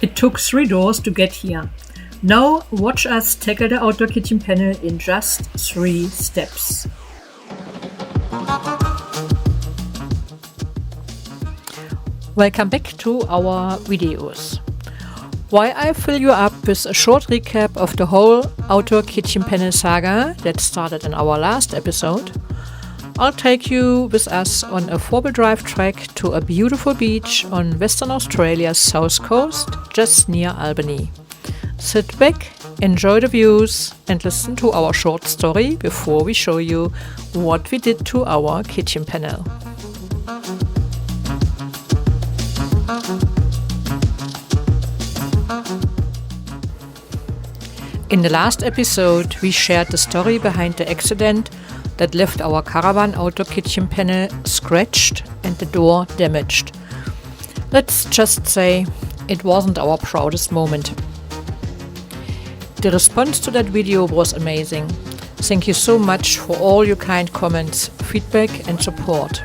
It took 3 doors to get here. Now watch us tackle the outdoor kitchen panel in just 3 steps. Welcome back to our videos. While I fill you up with a short recap of the whole outdoor kitchen panel saga that started in our last episode, I'll take you with us on a 4-wheel drive trek to a beautiful beach on Western Australia's south coast, just near Albany. Sit back, enjoy the views, and listen to our short story before we show you what we did to our kitchen panel. In the last episode, we shared the story behind the accident that left our Caravan outdoor kitchen panel scratched and the door damaged. Let's just say it wasn't our proudest moment. The response to that video was amazing. Thank you so much for all your kind comments, feedback and support.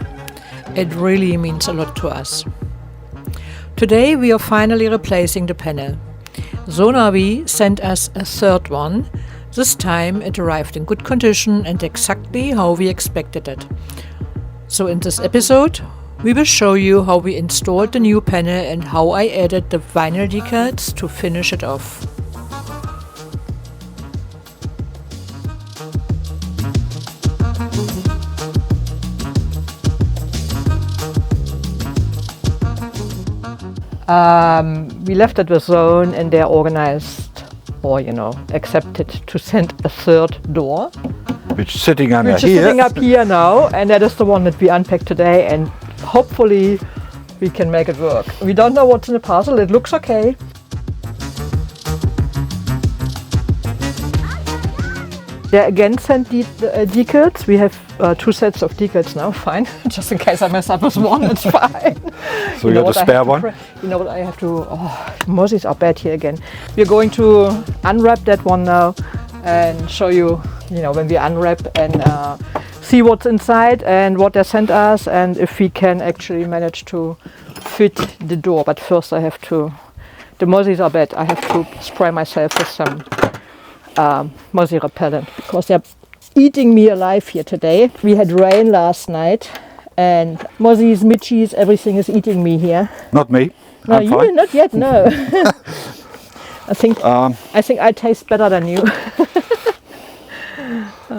It really means a lot to us. Today we are finally replacing the panel. Sonavi sent us a third one. This time it arrived in good condition and exactly how we expected it. So in this episode, we will show you how we installed the new panel and how I added the vinyl decals to finish it off. We left it with Zone and they're organized or, accepted to send a third door. Which is sitting up here now, and that is the one that we unpacked today, and hopefully we can make it work. We don't know what's in the parcel, it looks okay. They again sent the decals. We have 2 sets of decals now, fine. Just in case I mess up with one, it's fine. So you got a spare one? You know what I have to... mozzies are bad here again. We're going to unwrap that one now and show you, when we unwrap and see what's inside and what they sent us and if we can actually manage to fit the door. But first I have to... The mozzies are bad. I have to spray myself with some mozzie repellent because they're eating me alive here today. We had rain last night and mozzies, mitchies, everything is eating me here. Not me. No, you fine. Not yet, no. I think I taste better than you.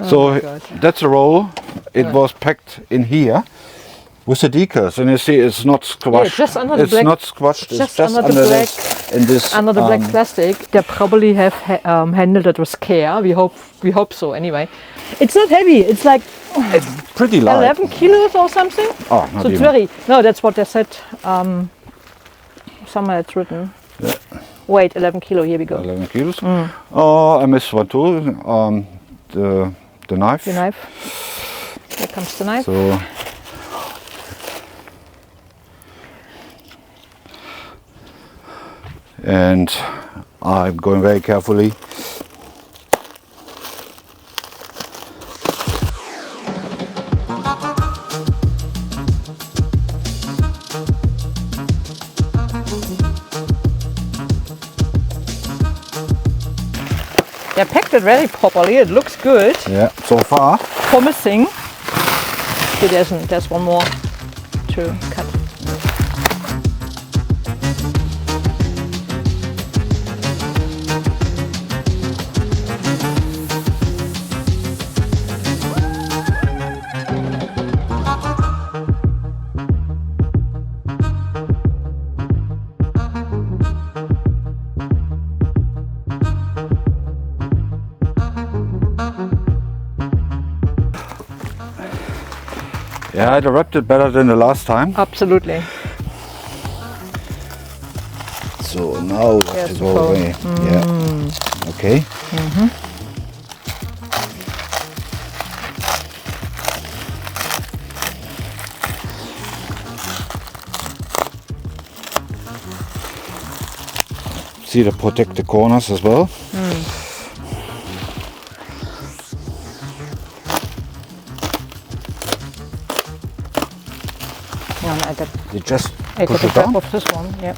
So that's a roll. It was packed in here with the decals, and you see it's not squashed. Yeah, just under the black, it's not squashed. It's just under the black plastic. They probably have handled it with care. We hope so. Anyway, it's not heavy. It's like it's pretty light. 11 kilos or something. Oh, not so it's even. No, that's what they said. Somewhere it's written. Yeah. Wait, 11 kilo. Here we go. 11 kilos. Oh, I missed one too. The knife. The knife. Here comes the knife. So. And I'm going very carefully. They packed it very properly. It looks good. Yeah, so far. Promising. Okay, there's one more to cut. Yeah, I wrapped it better than the last time. Absolutely. So now we have to go away. Yeah. Okay. See, to protect the corners as well. Yeah, I got You just a push it grab down. of this one. Yeah.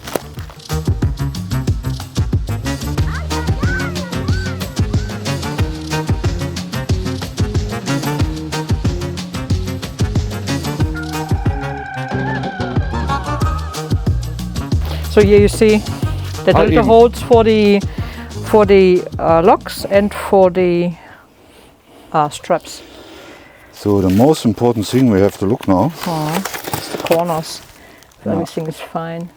So here you see that little even- holes for the locks and for the straps. So the most important thing we have to look now. It's the corners. Everything is fine.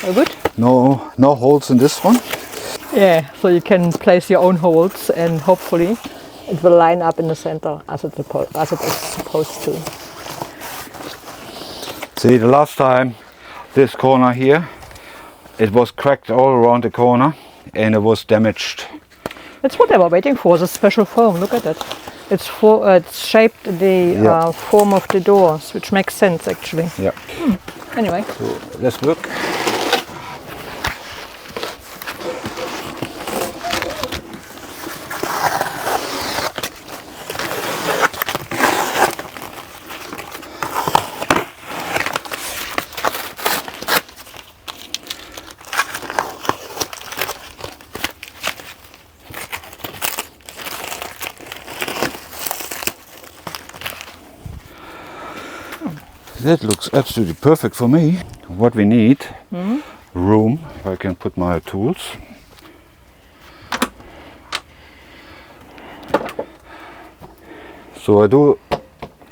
All good? No holes in this one. Yeah, so you can place your own holes and hopefully it will line up in the center as it is supposed to. See, the last time this corner here, it was cracked all around the corner and it was damaged. That's what I was waiting for, the special foam. Look at it. It's shaped the form of the doors, which makes sense actually. Yeah. Anyway. So let's look. That looks absolutely perfect for me. What we need, room, where I can put my tools. So I do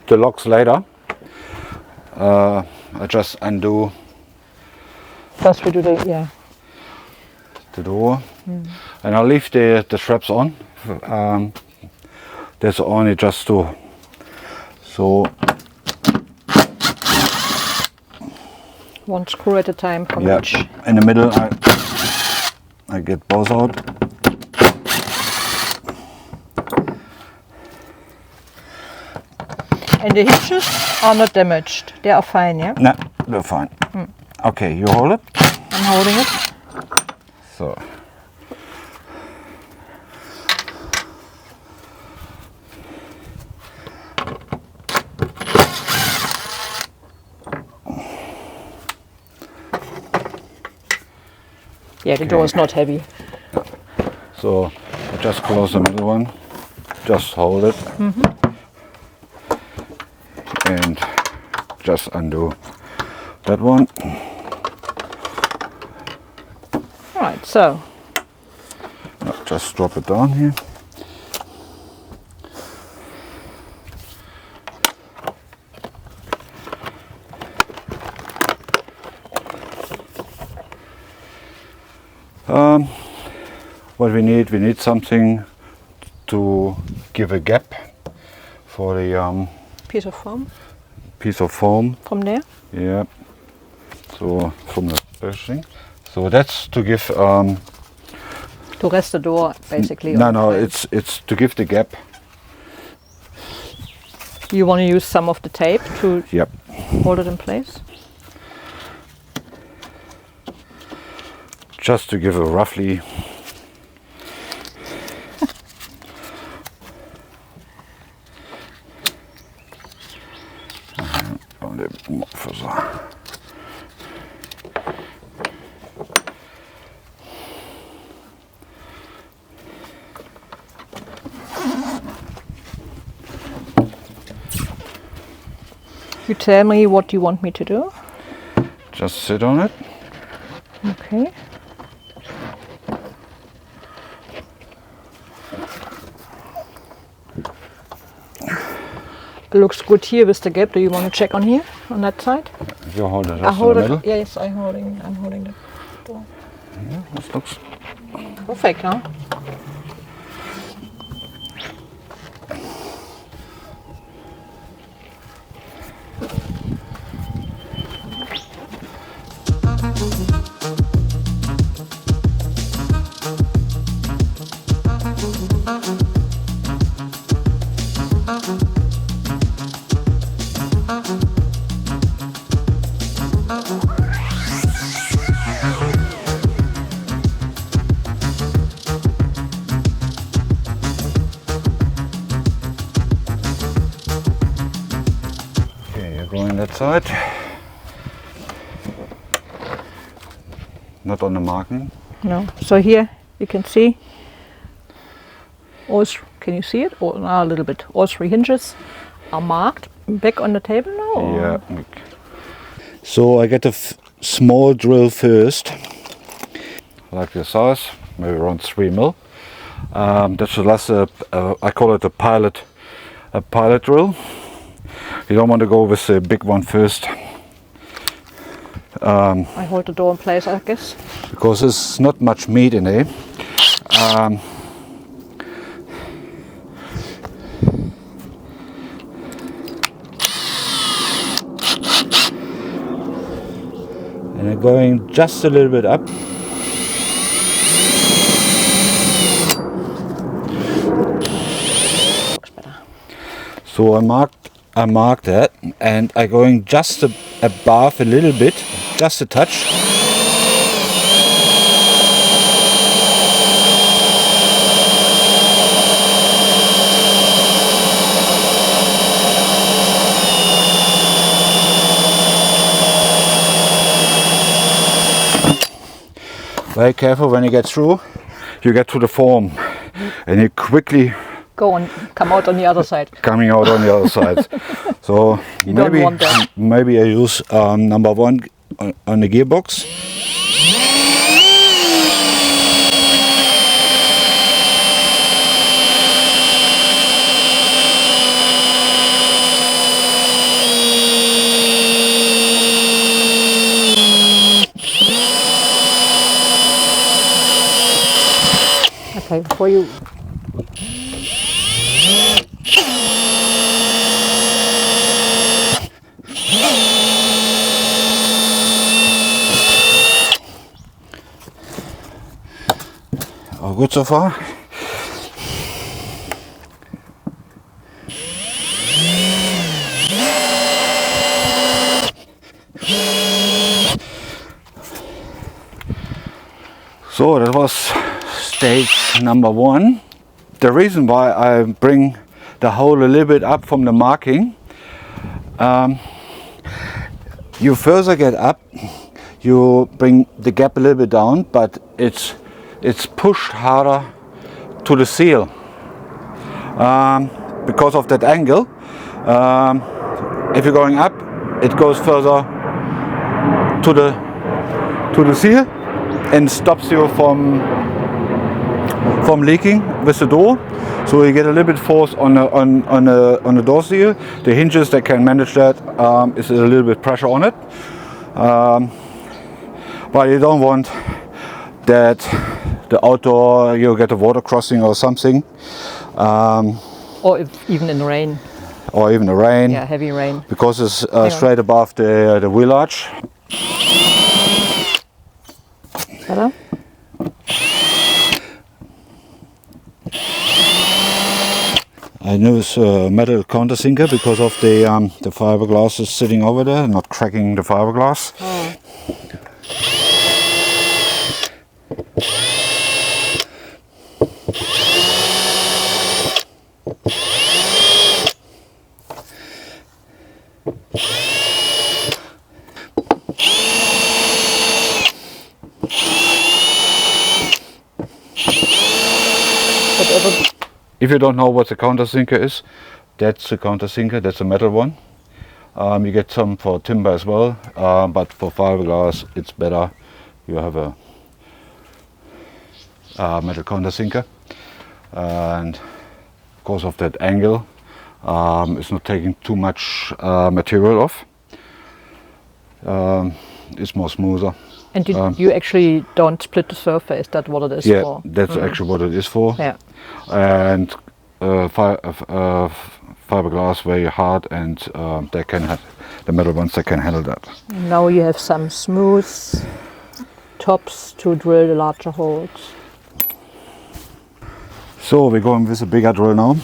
the locks later. I just undo First we do the door and I'll leave the straps on. That's only just to one screw at a time from each. In the middle I get both out. And the hinges are not damaged. They are fine, yeah? No, they're fine. Okay, you hold it. I'm holding it. So. Yeah, the door is not heavy. So I just close the middle one, just hold it, and just undo that one. Right, so No, just drop it down here. What we need something to give a gap for the piece of foam piece of foam. from there. Yeah. So from the bushing. So that's to give To rest the door, basically. no, on no, the it's to give the gap. You want to use some of the tape to Yep. hold it in place. Just to give a roughly You tell me what you want me to do. just sit on it. Okay. Looks good here with the gap. Do you want to check on here, on that side? You hold it I just hold in the it. middle. Yes, I'm holding the door. Yeah, this looks Perfect, huh? okay. You're going that side. Not on the marking. No. So here you can see. Can you see it? Or a little bit. All three hinges are marked back on the table now. Or? Yeah. So I get a small drill first, like this size, maybe around 3 mil. That's the last, I call it a pilot drill. You don't want to go with the big one first. I hold the door in place, I guess. Because there's not much meat in there. And I'm going just a little bit up. Looks better. So I marked that, and I'm going just above a little bit, just a touch. Very careful when you get through. You get to the form, and you quickly come out on the other side. Coming out on the other side. So You don't want that. maybe I use number 1 on the gearbox. Okay, before you... All good so far. So that was stage number 1. The reason why I bring the hole a little bit up from the marking, you further get up, you bring the gap a little bit down, but it's pushed harder to the seal because of that angle. If you're going up, it goes further to the seal and stops you from leaking with the door. So you get a little bit force on the door seal. The hinges that can manage that is a little bit pressure on it, but you don't want that the outdoor you get a water crossing or something, Or even in rain. or even the rain. Yeah, heavy rain. Because it's straight above the wheel arch. Better? I use metal countersinker because of the fiberglass is sitting over there, not cracking the fiberglass. Oh. If you don't know what the countersinker is, that's the countersinker, that's a metal one. You get some for timber as well, but for fiberglass it's better. You have a metal countersinker, and because of that angle, it's not taking too much material off. It's more smoother. And you actually don't split the surface, that's what it is Yeah, for? that's actually what it is for. Yeah. And fiberglass very hard, and they can have the metal ones that can handle that. Now you have some smooth tops to drill the larger holes. So we're going with a bigger drill now.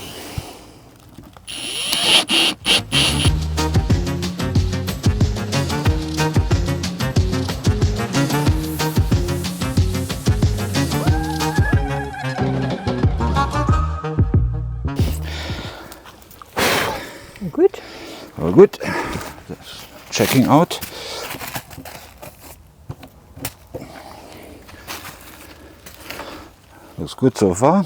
Good. All good. Just checking out. Looks good so far.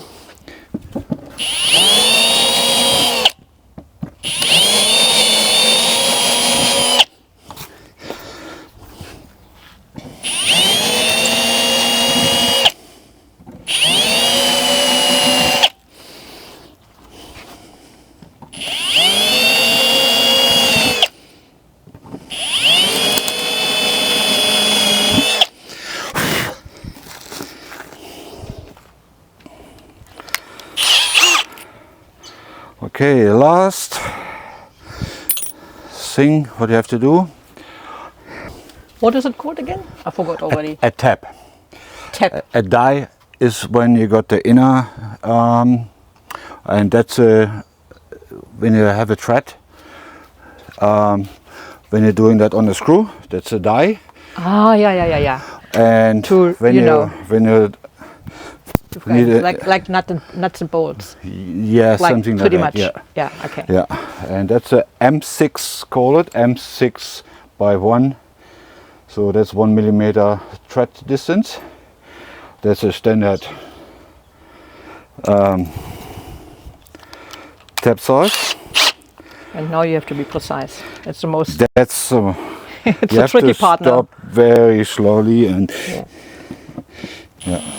Okay, last thing what you have to do. What is it called again? I forgot already. A tap. Tap. A die is when you got the inner, and that's when you have a thread. When you're doing that on a screw, that's a die. Ah, yeah. And To, when you know. when you need a, like nuts and bolts. yeah, Like something pretty like much. that. Yeah. Okay. Yeah, and that's a M6, call it M6 by 1. So that's 1 millimeter thread distance. That's a standard tap size. And now you have to be precise. It's the most. That's It's you a have tricky to part now. stop very slowly and yeah.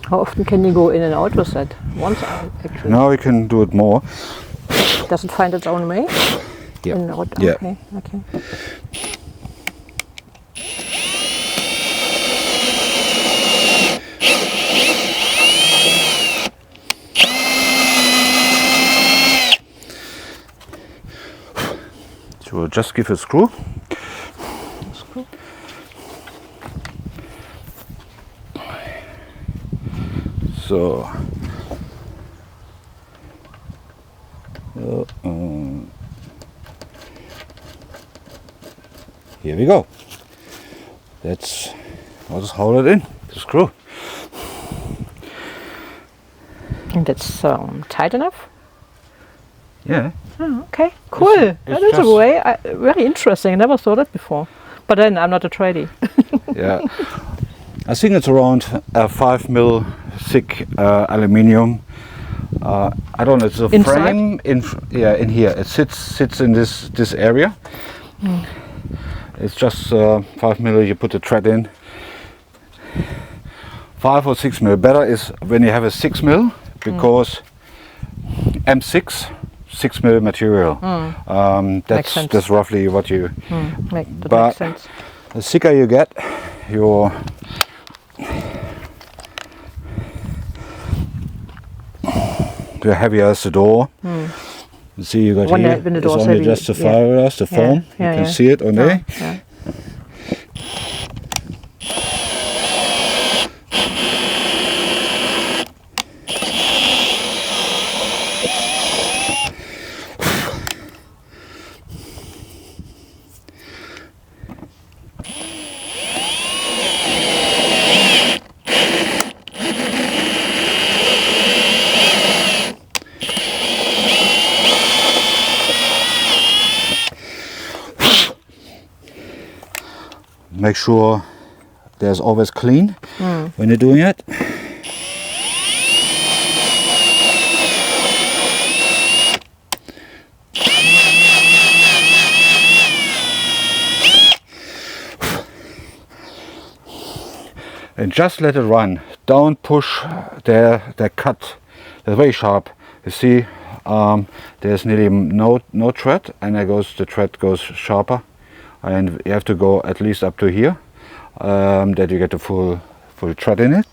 How often can you go in and out with that? Once, actually. Now we can do it more. Does it find its own way? Yeah. In and out? Yeah. Okay. So we'll just give a screw. Screw. So here we go. I'll just hold it in the screw. And that's tight enough? Yeah. Oh, okay, cool. That is a just- way. Very interesting. I never saw that before. But then I'm not a tradie. Yeah. I think it's around 5 mil thick aluminium. I don't know. It's a Inside? frame in here. It sits in this area. It's just 5 mil. You put the thread in. 5 or 6 mil. Better is when you have a 6 mil because M6 6 mil material. Makes sense. That's roughly what you. That But- makes sense. The thicker you get, the heavier is the door. You see, you got When here. the it's door's only heavy, just the yeah. fiberglass, the foam. Yeah, You can yeah. see it on there. Yeah. Make sure there's always clean when you're doing it. And just let it run. Don't push the cut. They're very sharp. You see, there's nearly no thread, and the thread goes sharper. And you have to go at least up to here, that you get the full thread in it.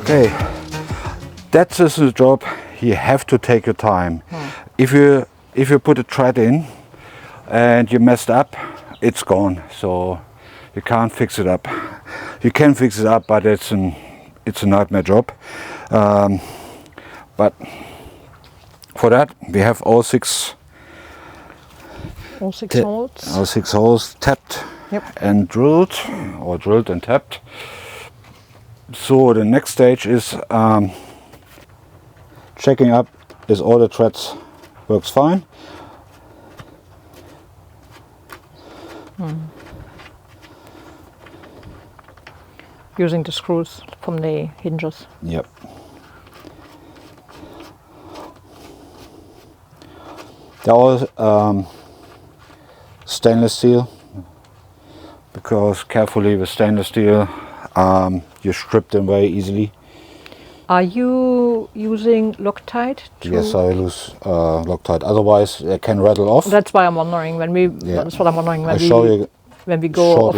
Okay, that is the job. You have to take your time. If you put a thread in and you messed up, it's gone. So you can't fix it up. You can fix it up, but it's a nightmare job. But for that, we have all six holes. All 6 holes tapped and drilled, or drilled and tapped. So the next stage is checking up is all the threads works fine. Using the screws from the hinges. Yep. They're all stainless steel, because carefully with stainless steel you strip them very easily. Are you using Loctite? Yes, I use Loctite. Otherwise, they can rattle off. That's why I'm wondering That's what I'm wondering when we go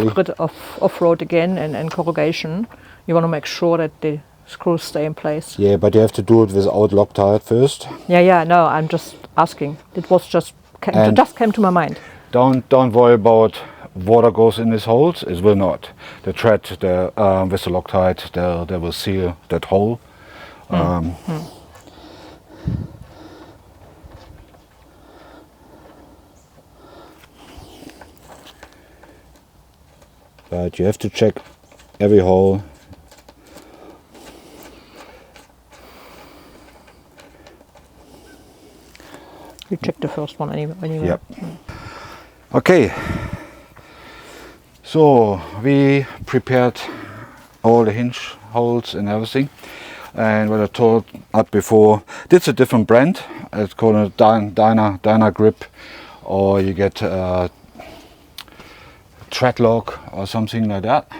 off-road again and corrugation. You want to make sure that the screws stay in place. Yeah, but you have to do it without Loctite first. Yeah. No, I'm just asking. It was just came to my mind. Don't worry about water goes in these holes. It will not. The thread, with the Loctite, they will seal that hole. But you have to check every hole. You check the first one anyway. Yep. Okay. So we prepared all the hinge holes and everything. And what I told up before, this is a different brand. It's called a Dyna Grip, or you get thread lock or something like that.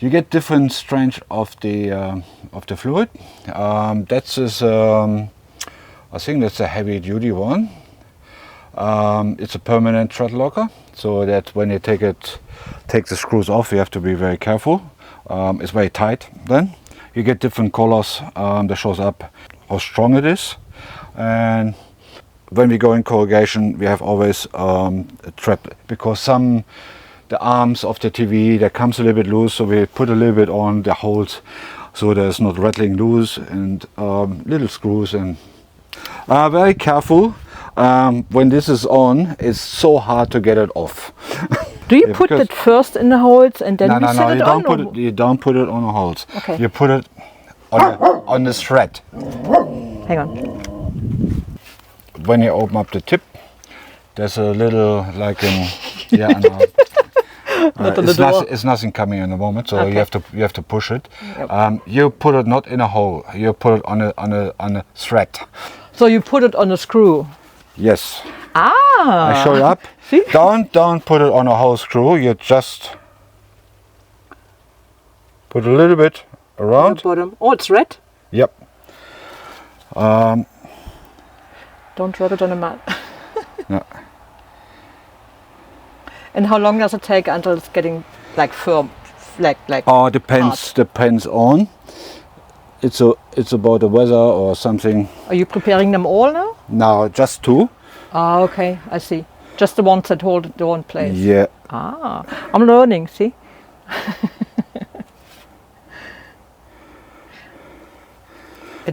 You get different strength of the fluid. That's I think that's a heavy duty one. It's a permanent thread locker, so that when you take the screws off, you have to be very careful. It's very tight then. You get different colors that shows up how strong it is. And when we go in corrugation, we have always a thread, because the arms of the TV, that comes a little bit loose, so we put a little bit on the holes so there's not rattling loose, and little screws, and very careful. When this is on, it's so hard to get it off. Do you put it first in the holes and then you set it on? You don't put it on the holes. Okay. You put it on the thread. Hang on. When you open up the tip, there's a little it's nothing coming in the moment, so you have to push it. Yep. You put it not in a hole. You put it on a thread. So you put it on a screw. Yes. Ah. I show you up. See? Don't put it on a whole screw. You just put a little bit around. The bottom. Oh, it's red. Yep. Don't rub it on a mat. No. And how long does it take until it's getting like firm, like? Depends on. It's about the weather or something. Are you preparing them all now? No, just 2. Ah, okay, I see. Just the ones that hold the one place. Yeah. Ah, I'm learning. See.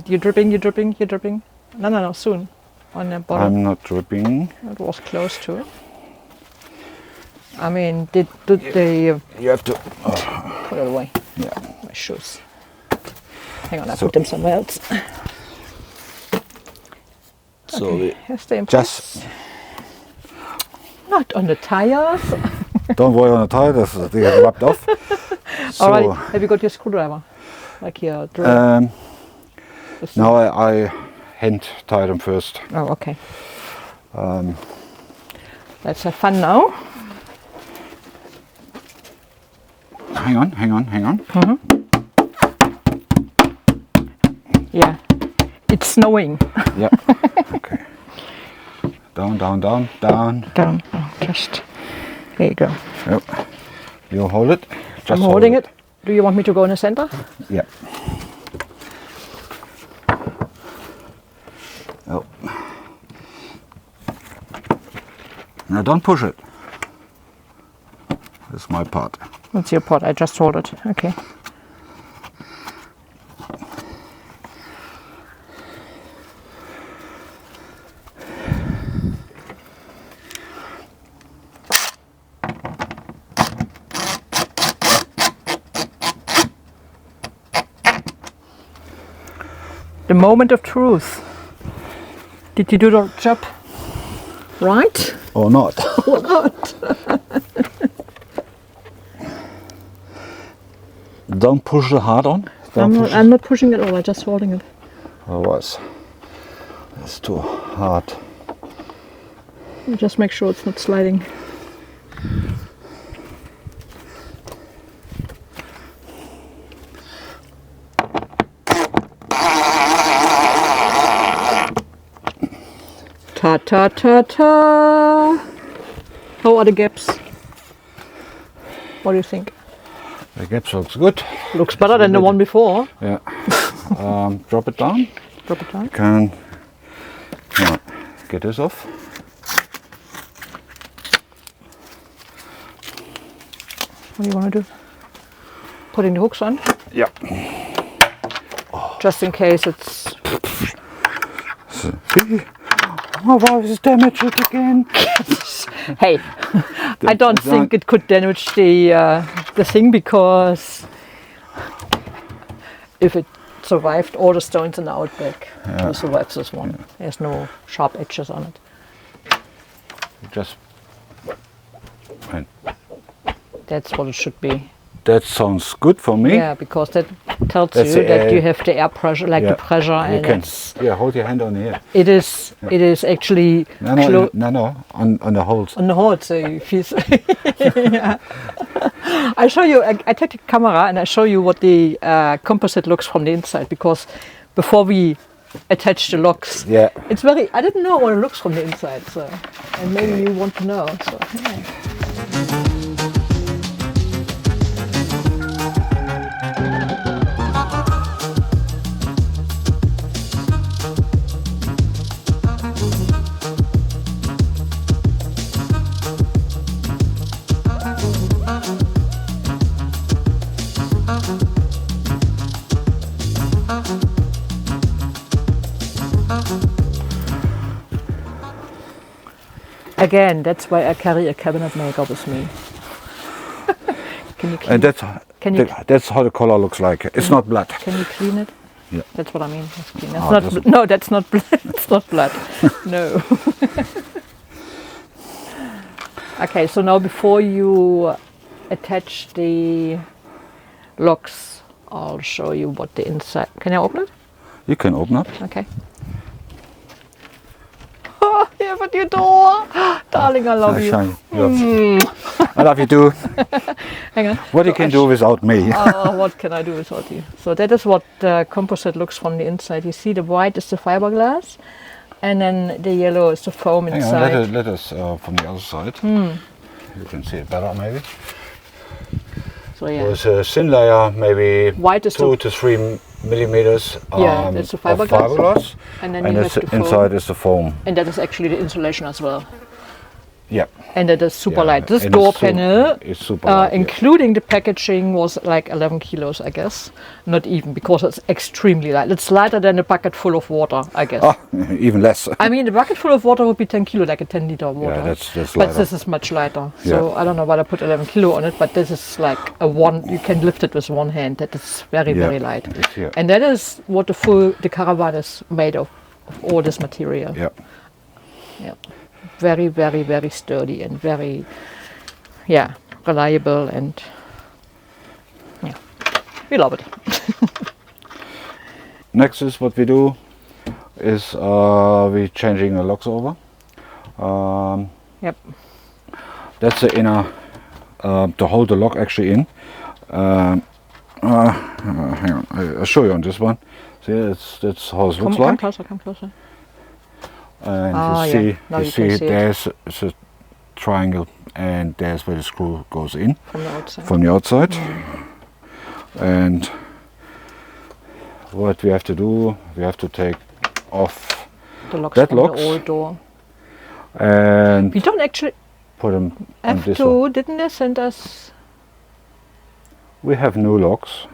You're dripping. No, soon. On the bottom. I'm not dripping. It was close to it. I mean, did they? You have to put it away. Yeah. My shoes. Hang on, I put them somewhere else. So okay, stay in place. Just not on the tires. Don't worry on the tires; they get rubbed off. All right. Have you got your screwdriver? Like your drill? No, I hand tie them first. Oh, okay. Let's have fun now. Hang on. Mm-hmm. Yeah, it's snowing. Yeah. Okay. Down. Down. Oh, just there you go. Yep. You hold it. I'm holding it. Do you want me to go in the center? Yeah. Now don't push it. That's my part. That's your part. I just hold it. Okay. The moment of truth. Did you do the job right? Or not? Or not? Don't push it hard on. I'm not pushing it all. I'm just holding it. Otherwise, it's too hard. Just make sure it's not sliding. Ta ta ta ta. How are the gaps? What do you think? The gaps looks good. Looks better than the one before. Yeah. Drop it down. Drop it down. Can get this off. What do you want to do? Putting the hooks on? Yeah. Just in case it's... See? My wife is damaged it again. Hey, I don't think it could damage the thing, because if it survived all the stones in the outback, it survives this one. Yeah. There's no sharp edges on it. Just... That's what it should be. That sounds good for me. Yeah, because that tells you that you have the air pressure, like the pressure, and it's... Yeah, hold your hand on here. It is. Yeah. It is actually. No, on the holes. On the holes, so you feel. Yeah. I show you. I take the camera and I show you what the composite looks from the inside, because before we attach the locks, it's very. I didn't know what it looks from the inside, so and maybe you want to know. So. Yeah. Again, that's why I carry a cabinet maker with me. Can you clean and that's how the color looks like. It's not blood. Can you clean it? Yeah. That's what I mean. That's clean. That's no, that's not blood. It's not blood. No. Okay, so now before you attach the locks, I'll show you what the inside. Can I open it? You can open it. Okay. Oh, yeah, but you door. Darling, I love you. I love you too. Hang on. What you can do without me. What can I do without you? So that is what the composite looks from the inside. You see the white is the fiberglass, and then the yellow is the foam inside. Hang on, let us from the other side. You can see it better maybe. So yeah. There's a thin layer, maybe white is 2 to 3 millimeters that's the fiberglass. And then you have the foam. Inside is the foam. And that is actually the insulation as well. Yeah. And that is super light. This door panel, is super light, including the packaging, was like 11 kilos, I guess. Not even, because it's extremely light. It's lighter than a bucket full of water, I guess. Oh, even less. I mean, the bucket full of water would be 10 kilo, like a 10 liter water. Yeah, that's lighter. But this is much lighter. So I don't know why I put 11 kilo on it, but this is like you can lift it with one hand. That is very, very light. And that is what the Caravan is made of all this material. Yeah. Yeah. Very, very, very sturdy and very, reliable, and we love it. Next is what we do is we're changing the locks over. Yep. That's the inner to hold the lock actually in. Hang on, I'll show you on this one. See, that's how it looks like. Come closer. And you see there's a triangle, and there's where the screw goes in from the outside. And what we have to do, we have to take off the locks that from locks. the old door. and We don't actually put them on have this to, one. didn't they send us? We have new locks.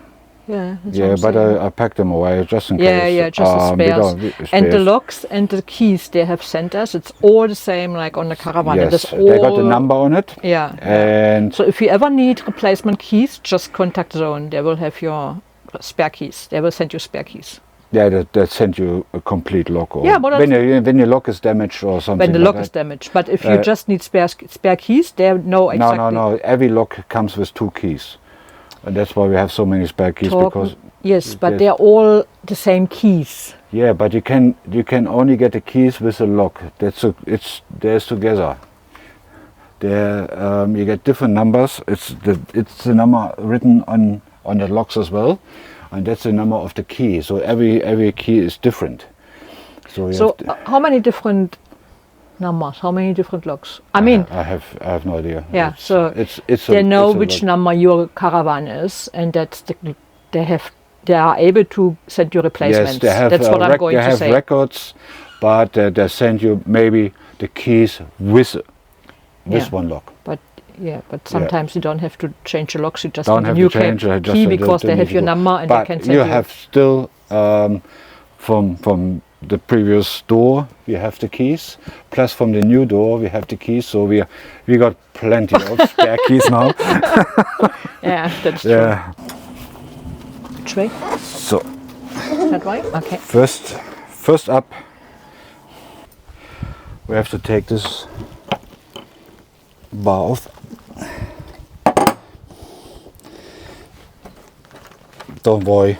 Yeah, that's Yeah, what I'm but saying. I packed them away just in Yeah, case. yeah, just the we spares. don't- And the spares. locks and the keys they have sent us, it's all the same like on the Caravan. It Yes, is all, they got the number on it. Yeah, And so if you ever need replacement keys, just contact Zone. They will have your spare keys. They will send you spare keys. yeah, they send you a complete lock. Or Yeah, but when your lock is damaged or something. when the like lock that. is damaged. But if you just need spare keys, they know exactly. No. Every lock comes with 2 keys, and that's why we have so many spare keys. Because Yes, but yes. they're all the same keys. yeah, but you can only get the keys with a lock. There's together. There you get different numbers. It's the number written on the locks as well, and that's the number of the key. So every key is different. So How many different numbers? How many different locks? I mean, I have no idea. yeah. It's They know it's a which lot. number your Caravan is, and they are able to send you replacements. Yes, they have. That's what I'm going they to have say. records, but they send you maybe the keys with Yeah. one lock. But sometimes you don't have to change the locks. You just Don't need a have new to change. key because they have your number and they But can send you you. have still from the previous door we have the keys. Plus from the new door we have the keys. So we got plenty of spare keys now. Yeah, that's true. Yeah. Which way? So That way? Okay. first up, we have to take this bar off. Don't worry,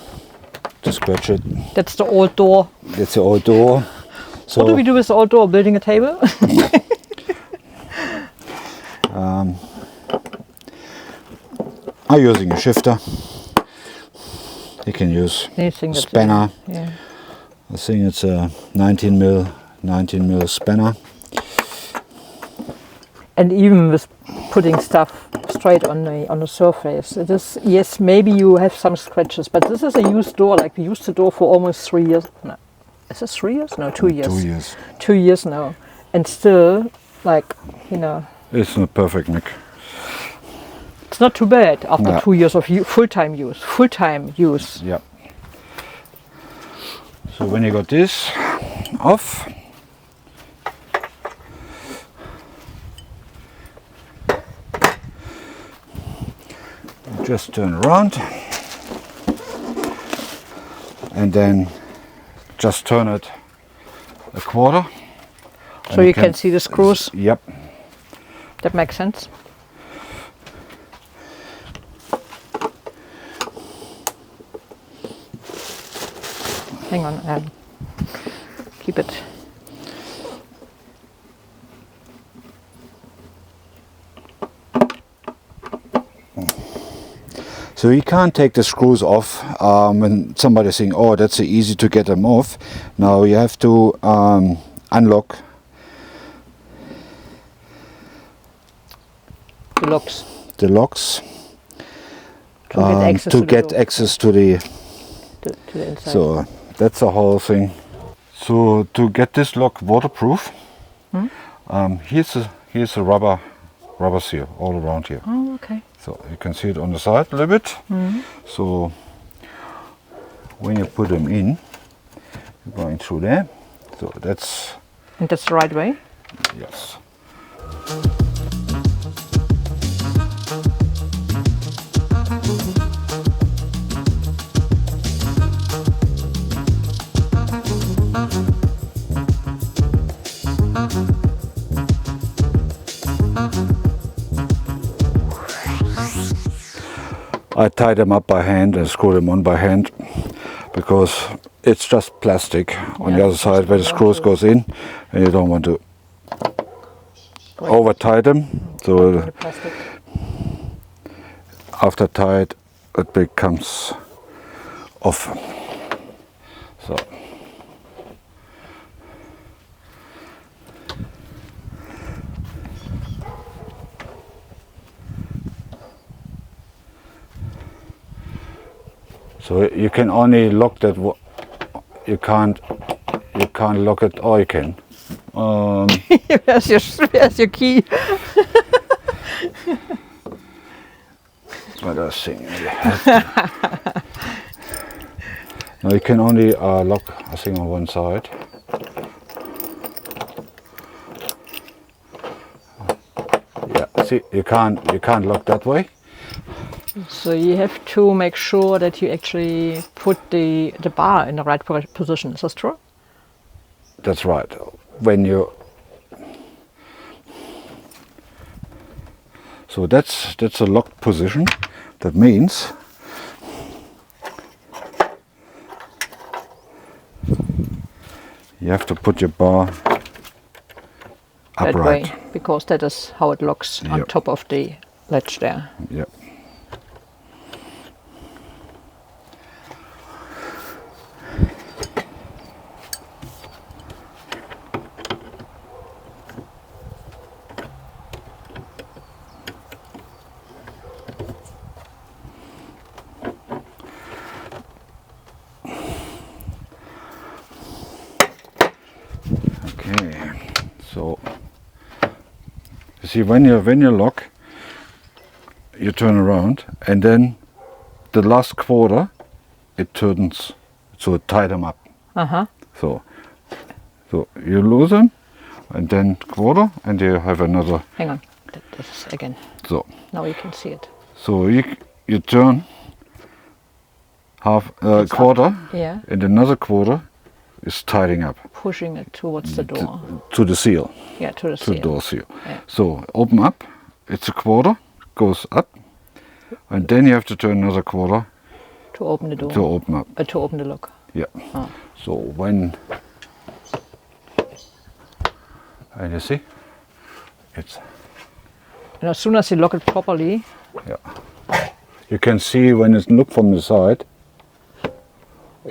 just scratch it. That's the old door. That's the old door. So What do we do with the old door? Building a table? I'm using a shifter. You can use Anything a that's spanner. Yeah. I think it's a 19 mil spanner. And even with putting stuff straight on the surface, it is, yes, maybe you have some scratches, but this is a used door. Like we used the door for almost 3 years. No, is it 3 years? No, 2 years. 2 years. 2 years now, and still, like, you know, It's not perfect, Nick. it's not too bad after No. 2 years of full-time use. Full-time use. Yeah. So when you got this off, just turn around and then just turn it a quarter. So you can see the screws. Yep. That makes sense. Hang on, keep it. So you can't take the screws off when somebody's saying, oh, that's easy to get them off. Now you have to unlock The locks the locks to get access to to the get door, access to the to the inside. so that's the whole thing. So to get this lock waterproof, here's a rubber seal all around here. Oh, okay. So you can see it on the side a little bit. So when you put them in, you're going through there. So that's And that's the right way. yes. I tie them up by hand and screw them on by hand because it's just plastic on the Yeah, other side where the you don't screws want goes in, and you don't want to over tie them. So The plastic. after tied, it becomes off. So you can only lock that. You can't lock it, or you can. Where's your key? But I think now you can only lock, I think, on one side. Yeah, see, you can't lock that way. So you have to make sure that you actually put the bar in the right position. Is that true? That's right. When you so that's a locked position. That means you have to put your bar That upright. way, because that is how it looks on Yep. top of the ledge there. Yep. Okay, so you see when you lock, you turn around, and then the last quarter it turns, so tie them up. So you lose them, and then quarter, and you have another. Hang on, this is again. So Now you can see it. so you turn half quarter, Yeah, and another quarter is tidying up pushing it towards the door. to the seal. Yeah, to the To seal. the door seal. Yeah. So open up, it's a quarter, goes up, and then you have to turn another quarter To open the door. to open up. To open the lock. Yeah. Oh. So when, and you see, it's, And as soon as you lock it properly, yeah. You can see when it's looked from the side,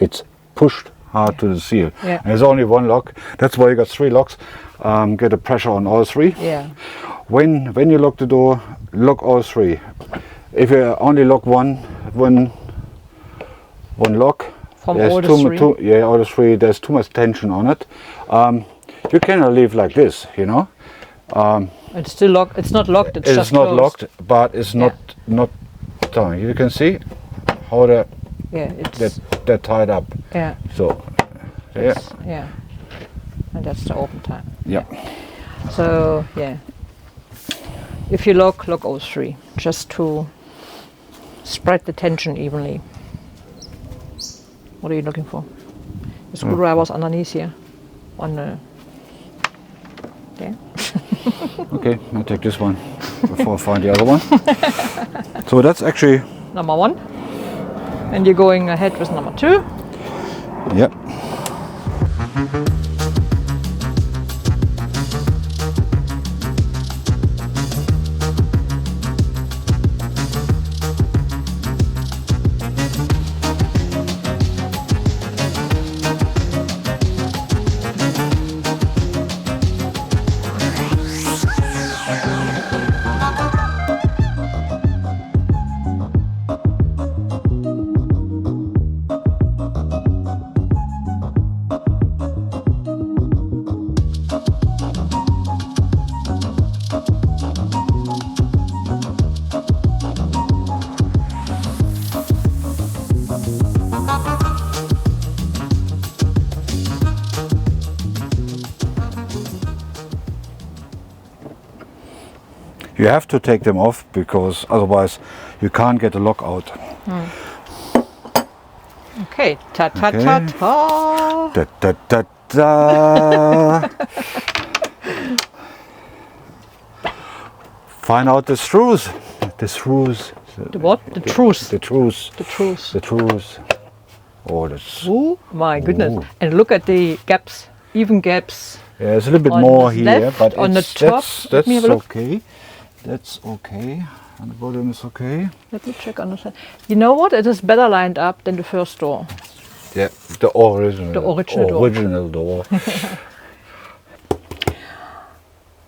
it's pushed hard to the seal. Yeah. And there's only one lock. That's why you got 3 locks. Get a pressure on all 3. yeah, When you lock the door, lock all 3. If you only lock one lock, from there's all the 3. yeah, all the 3. There's too much tension on it. You cannot leave like this, you know. It's still locked. It's not locked. It's It's just not closed. locked, but it's not done. You can see how Yeah, it's they're tied up. yeah, So yeah, yeah, and that's the open time. yeah. So yeah, if you lock all 3, just to spread the tension evenly. What are you looking for? The screwdriver's underneath here, on the. There. Okay, I'll take this one before I find the other one. So that's actually, Number 1, and you're going ahead with number 2. yep. You have to take them off because otherwise you can't get the lock out. Okay, ta ta Okay. ta ta. Da, da, da, da. Find out the screws. The screws. The what? The truth. The screws. The truth. The screws. Oh, that's. Oh my goodness! Ooh. And look at the gaps, even gaps. Yeah, it's a little bit On more the here, left, but on the it's, top. Let me have a look. okay. That's okay. And the bottom is okay. Let me check on the side. You know what? It is better lined up than the first door. Yeah, the original. The original door. Original door.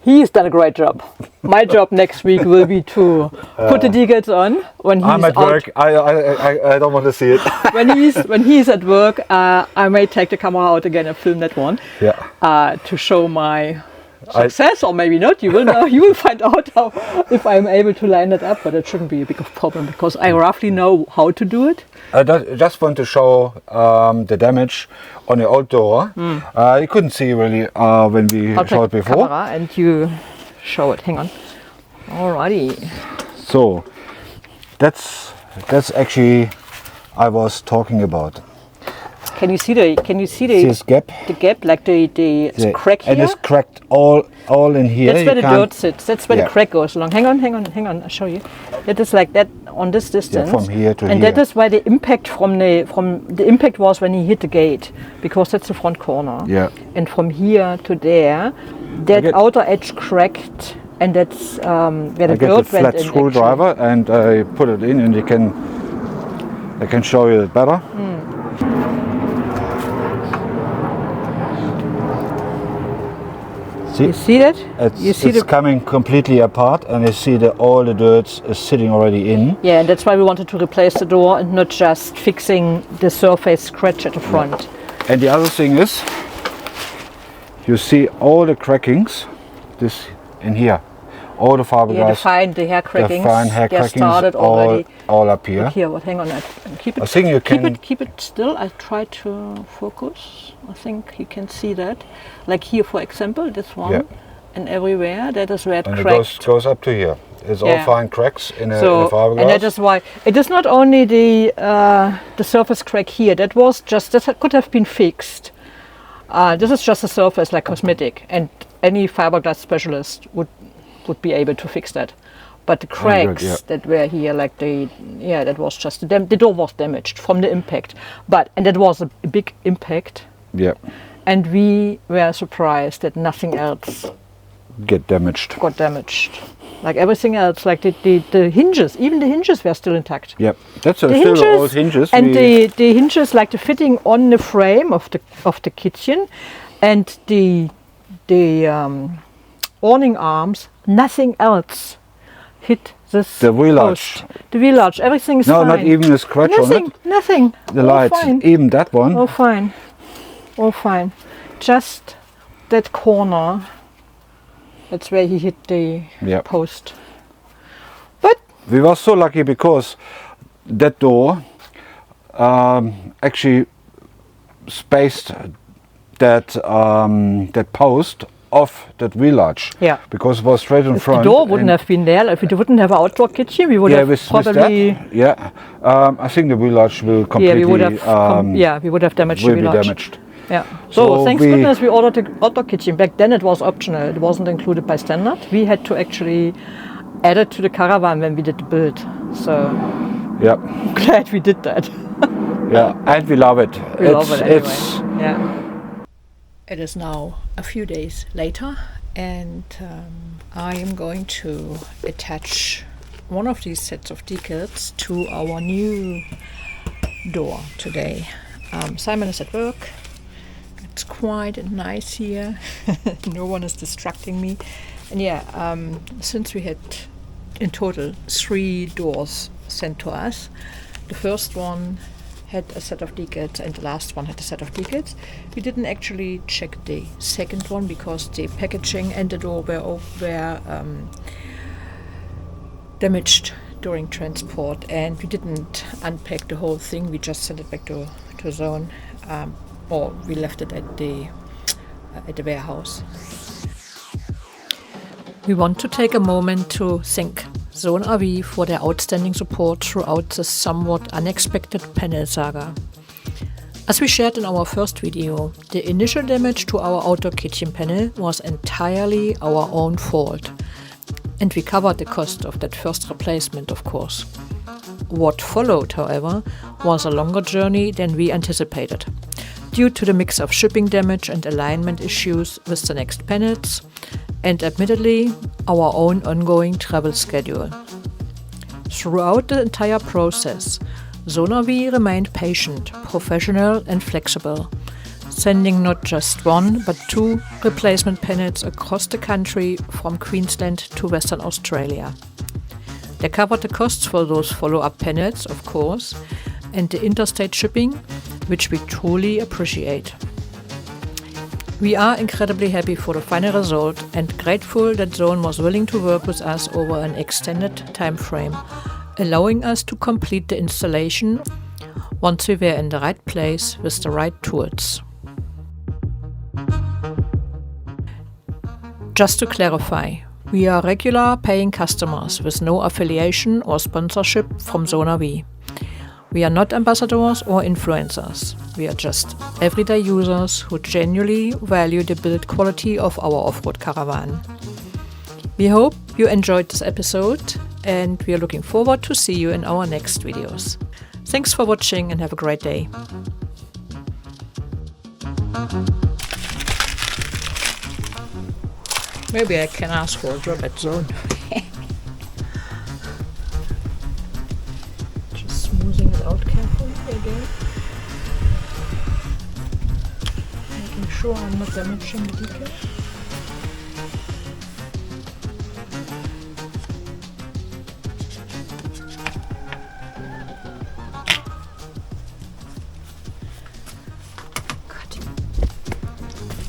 He's done a great job. My job next week will be to put the decals on when he's I'm at out. work. I don't want to see it. when he's at work, I may take the camera out again and film that one. Yeah. To show my success, or maybe not. You will know. You will find out if I'm able to line it up, but it shouldn't be a big problem because I roughly know how to do it. I just want to show the damage on the old door. You couldn't see really when we showed before. Camera and you show it. Hang on. Alrighty. So that's actually I was talking about. Can you see This gap? The gap, like the crack here? It is cracked all in here. That's where the dirt sits. That's where the crack goes along. Hang on. I'll show you. That is like that on this distance. Yeah, from here to here. And that is why the impact from the impact was when he hit the gate, because that's the front corner. Yeah. And from here to there, that outer edge cracked, and that's where the dirt went in. I get the flat screwdriver and I put it in, and I can show you it better. You see that? It's coming completely apart, and you see that all the dirt is sitting already in. Yeah, and that's why we wanted to replace the door and not just fixing the surface scratch at the front. Yeah. And the other thing is, you see all the crackings, this in here, all the fiberglass. Yeah, the hair crackings. The fine hair crackings started already. All up here. Look here, hang on, keep it. I think you can keep it still. I try to focus. I think you can see that. Like here, for example, this one, and everywhere. That is where it cracked. It goes up to here. It's all fine cracks in the fiberglass. And that is why it is not only the surface crack here. That could have been fixed. This is just a surface, like cosmetic, and any fiberglass specialist would be able to fix that. But the cracks that were here, like that was just the door was damaged from the impact. And that was a big impact. Yeah. And we were surprised that nothing else got damaged. Like everything else, like the hinges, even the hinges were still intact. Yep, that's still old hinges. And the hinges, like the fitting on the frame of the kitchen, and the awning arms, nothing else hit this the wheel post. arch. The wheel arch, everything is fine. No, not even a scratch on it. Nothing. The lights, fine. even that one. All fine. Just that corner. That's where he hit the post. But we were so lucky because that door actually spaced that post off that wheel arch. Yeah. Because it was straight in front. The door wouldn't have been there. If we wouldn't have an outdoor kitchen, we would have probably. I think the wheel arch will completely. We would have damaged the wheel arch. Damaged. Yeah. So thanks goodness we ordered the outdoor kitchen. Back then it was optional. It wasn't included by standard. We had to actually add it to the Caravan when we did the build. So I'm glad we did that. And we love it. We love it anyway. It is now a few days later, and I am going to attach one of these sets of decals to our new door today. Simon is at work. It's quite nice here. No one is distracting me. And since we had in total 3 doors sent to us, the first one had a set of decals and the last one had a set of decals. We didn't actually check the second one because the packaging and the door were damaged during transport, and we didn't unpack the whole thing. We just sent it back to zone, or we left it at the warehouse. We want to take a moment to thank Zone RV for their outstanding support throughout this somewhat unexpected panel saga. As we shared in our first video, the initial damage to our outdoor kitchen panel was entirely our own fault, and we covered the cost of that first replacement, of course. What followed, however, was a longer journey than we anticipated, due to the mix of shipping damage and alignment issues with the next panels, and admittedly, our own ongoing travel schedule. Throughout the entire process, Zone RV remained patient, professional and flexible, sending not just one but 2 replacement panels across the country from Queensland to Western Australia. They covered the costs for those follow-up panels, of course, and the interstate shipping, which we truly appreciate. We are incredibly happy for the final result and grateful that Zone was willing to work with us over an extended time frame, allowing us to complete the installation once we were in the right place with the right tools. Just to clarify, we are regular paying customers with no affiliation or sponsorship from Zone RV. We are not ambassadors or influencers. We are just everyday users who genuinely value the build quality of our off-road caravan. We hope you enjoyed this episode and we are looking forward to see you in our next videos. Thanks for watching and have a great day. Maybe I can ask for a job at Zone. Just smoothing it out carefully again. Making sure I'm not damaging the decal.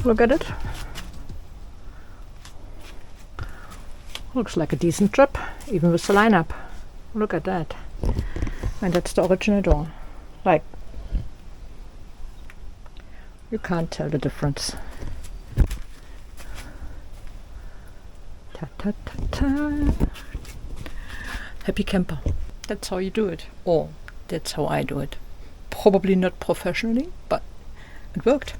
Look at it. Looks like a decent job, even with the lineup. Look at that. And that's the original door. Like, you can't tell the difference. Ta ta ta ta. Happy camper. That's how you do it. Or that's how I do it. Probably not professionally, but it worked.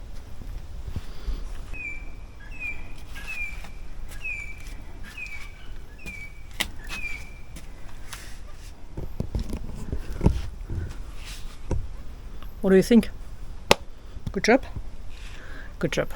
What do you think? Good job? Good job.